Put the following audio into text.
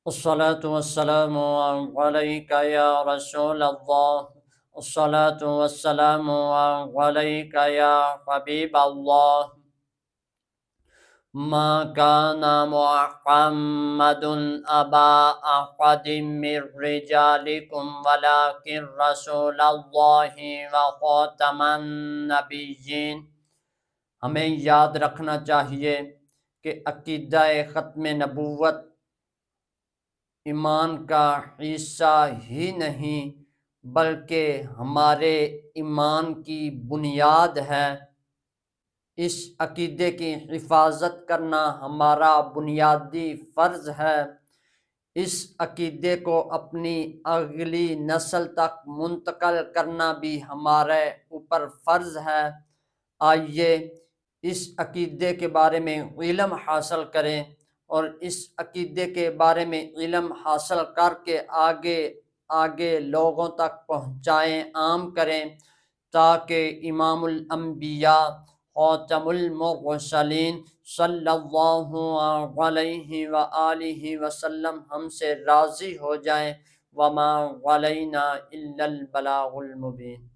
الصلاة والسلام عليك يا رسول الله. الصلاة والسلام عليك يا حبيب الله. ما كان محمد أبا أحد من رجالكم ولكن رسول الله وخاتم النبيين. ہمیں یاد رکھنا چاہیے کہ عقیدہ ختم نبوت ایمان کا حصہ ہی نہیں بلکہ ہمارے ایمان کی بنیاد ہے۔ اس عقیدے کی حفاظت کرنا ہمارا بنیادی فرض ہے۔ اس عقیدے کو اپنی اگلی نسل تک منتقل کرنا بھی ہمارے اوپر فرض ہے۔ آئیے اس عقیدے کے بارے میں علم حاصل کریں اور اس عقیدے کے بارے میں علم حاصل کر کے آگے لوگوں تک پہنچائیں، عام کریں، تاکہ امام الانبیاء خاتم المرسلین صلی اللہ علیہ وآلہ وسلم ہم سے راضی ہو جائیں۔ وما علینا الا البلاغ المبین۔